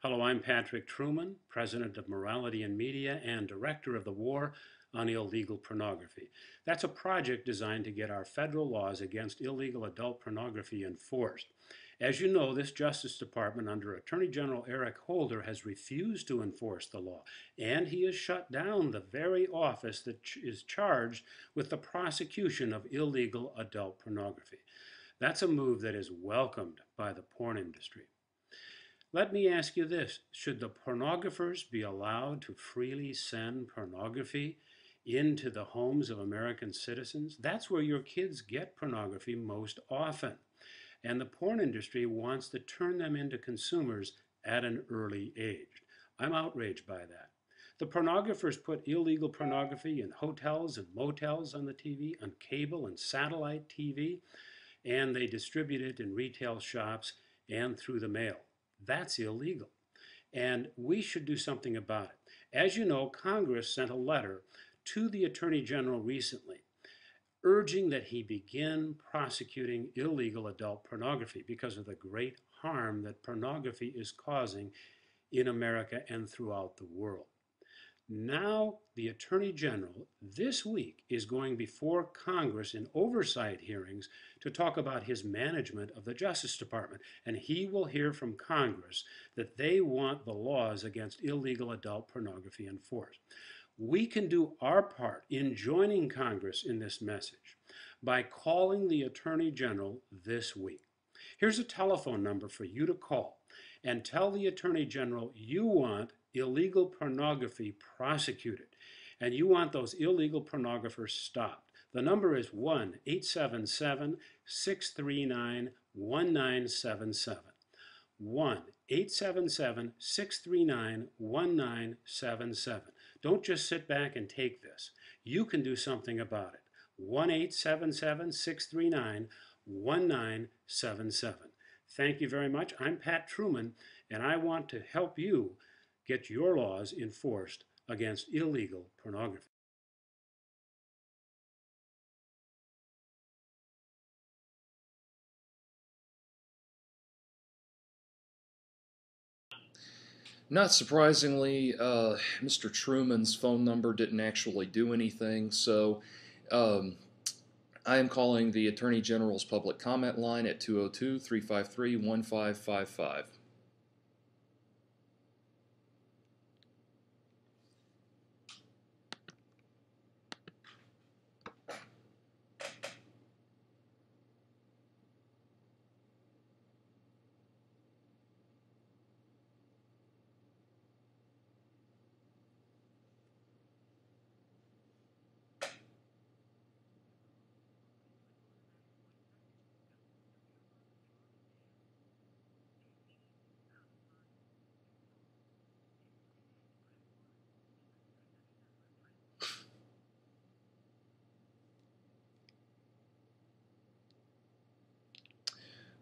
Hello, I'm Patrick Truman, President of Morality and Media and Director of the War on Illegal Pornography. That's a project designed to get our federal laws against illegal adult pornography enforced. As you know, this Justice Department under Attorney General Eric Holder has refused to enforce the law, and he has shut down the very office that is charged with the prosecution of illegal adult pornography. That's a move that is welcomed by the porn industry. Let me ask you this. Should the pornographers be allowed to freely send pornography into the homes of American citizens? That's where your kids get pornography most often. And the porn industry wants to turn them into consumers at an early age. I'm outraged by that. The pornographers put illegal pornography in hotels and motels on the TV, on cable and satellite TV, and they distribute it in retail shops and through the mail. That's illegal. And we should do something about it. As you know, Congress sent a letter to the Attorney General recently urging that he begin prosecuting illegal adult pornography because of the great harm that pornography is causing in America and throughout the world. Now, the Attorney General this week is going before Congress in oversight hearings to talk about his management of the Justice Department. And he will hear from Congress that they want the laws against illegal adult pornography enforced. We can do our part in joining Congress in this message by calling the Attorney General this week. Here's a telephone number for you to call and tell the Attorney General you want illegal pornography prosecuted and you want those illegal pornographers stopped. The number is 1-877-639-1977. 1-877-639-1977. Don't just sit back and take this. You can do something about it. 1-877-639-1977. Thank you very much. I'm Pat Truman, and I want to help you get your laws enforced against illegal pornography. Not surprisingly, Mr. Truman's phone number didn't actually do anything, so um, I am calling the Attorney General's public comment line at 202-353-1555.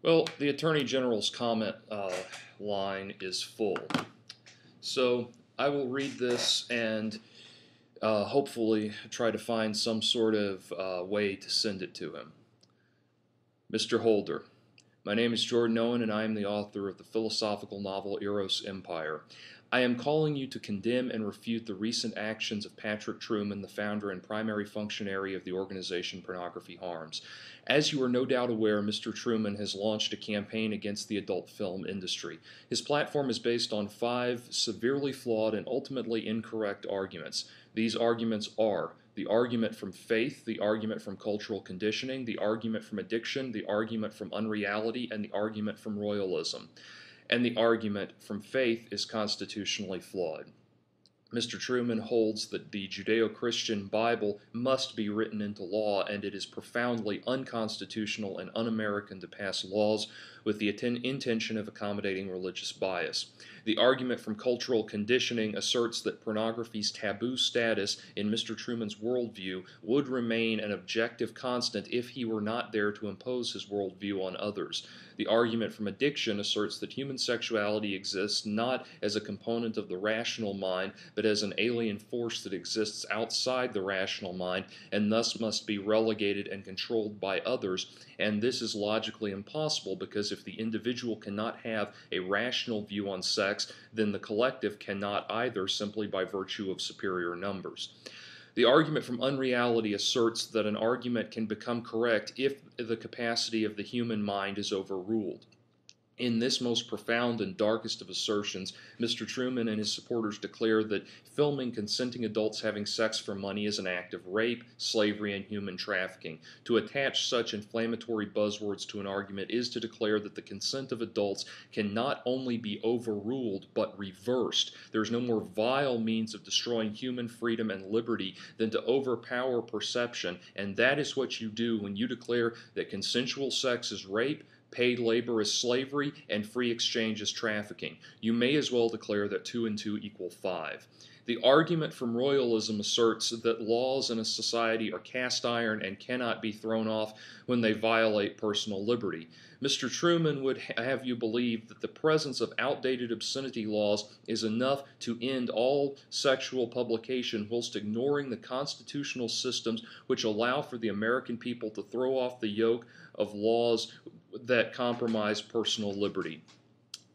Well, the Attorney General's comment line is full. So I will read this and hopefully try to find some sort of way to send it to him. Mr. Holder, my name is Jordan Owen and I am the author of the philosophical novel Eros Empire. I am calling you to condemn and refute the recent actions of Patrick Truman, the founder and primary functionary of the organization Pornography Harms. As you are no doubt aware, Mr. Truman has launched a campaign against the adult film industry. His platform is based on 5 severely flawed and ultimately incorrect arguments. These arguments are the argument from faith, the argument from cultural conditioning, the argument from addiction, the argument from unreality, and the argument from royalism. And the argument from faith is constitutionally flawed. Mr. Truman holds that the Judeo-Christian Bible must be written into law, and it is profoundly unconstitutional and un-American to pass laws with the intention of accommodating religious bias. The argument from cultural conditioning asserts that pornography's taboo status in Mr. Truman's worldview would remain an objective constant if he were not there to impose his worldview on others. The argument from addiction asserts that human sexuality exists not as a component of the rational mind, but as an alien force that exists outside the rational mind and thus must be relegated and controlled by others. And this is logically impossible because if if the individual cannot have a rational view on sex, then the collective cannot either, simply by virtue of superior numbers. The argument from unreality asserts that an argument can become correct if the capacity of the human mind is overruled. In this most profound and darkest of assertions, Mr. Truman and his supporters declare that filming consenting adults having sex for money is an act of rape, slavery, and human trafficking. To attach such inflammatory buzzwords to an argument is to declare that the consent of adults can not only be overruled, but reversed. There is no more vile means of destroying human freedom and liberty than to overpower perception, and that is what you do when you declare that consensual sex is rape, paid labor is slavery, and free exchange is trafficking. You may as well declare that 2 and 2 equal 5. The argument from royalism asserts that laws in a society are cast iron and cannot be thrown off when they violate personal liberty. Mr. Truman would have you believe that the presence of outdated obscenity laws is enough to end all sexual publication, whilst ignoring the constitutional systems which allow for the American people to throw off the yoke of laws that compromise personal liberty.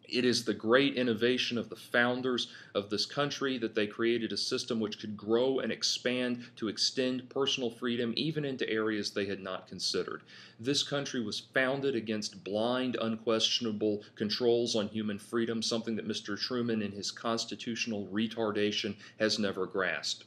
It is the great innovation of the founders of this country that they created a system which could grow and expand to extend personal freedom even into areas they had not considered. This country was founded against blind, unquestionable controls on human freedom, something that Mr. Truman in his constitutional retardation has never grasped.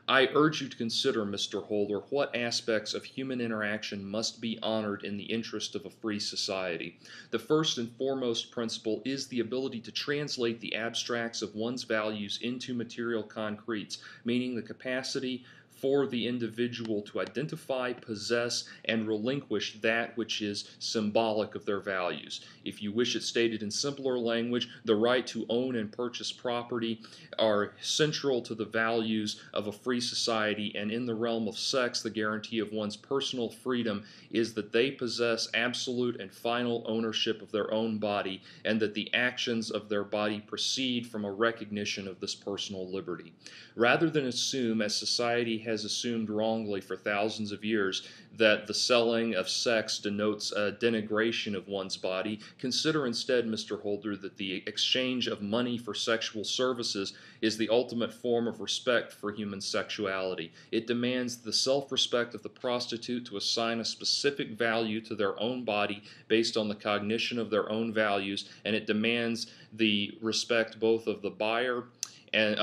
I urge you to consider, Mr. Holder, what aspects of human interaction must be honored in the interest of a free society. The first and foremost principle is the ability to translate the abstracts of one's values into material concretes, meaning the capacity for the individual to identify, possess, and relinquish that which is symbolic of their values. If you wish it stated in simpler language, the right to own and purchase property are central to the values of a free society, and in the realm of sex, the guarantee of one's personal freedom is that they possess absolute and final ownership of their own body, and that the actions of their body proceed from a recognition of this personal liberty. Rather than assume, as society has assumed wrongly for thousands of years, that the selling of sex denotes a denigration of one's body, consider instead, Mr. Holder, that the exchange of money for sexual services is the ultimate form of respect for human sexuality. It demands the self-respect of the prostitute to assign a specific value to their own body based on the cognition of their own values, and it demands the respect both of the buyer and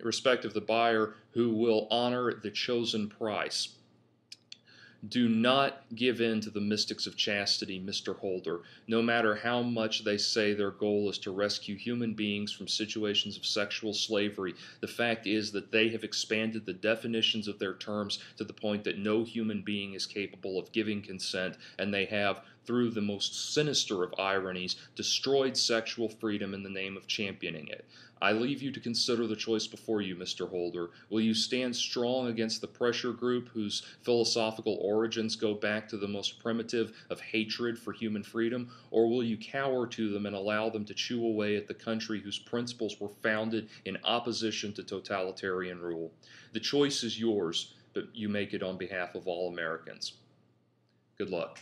respect of the buyer who will honor the chosen price. Do not give in to the mystics of chastity, Mr. Holder. No matter how much they say their goal is to rescue human beings from situations of sexual slavery, the fact is that they have expanded the definitions of their terms to the point that no human being is capable of giving consent, and they have, through the most sinister of ironies, destroyed sexual freedom in the name of championing it. I leave you to consider the choice before you, Mr. Holder. Will you stand strong against the pressure group whose philosophical origins go back to the most primitive of hatred for human freedom, or will you cower to them and allow them to chew away at the country whose principles were founded in opposition to totalitarian rule? The choice is yours, but you make it on behalf of all Americans. Good luck.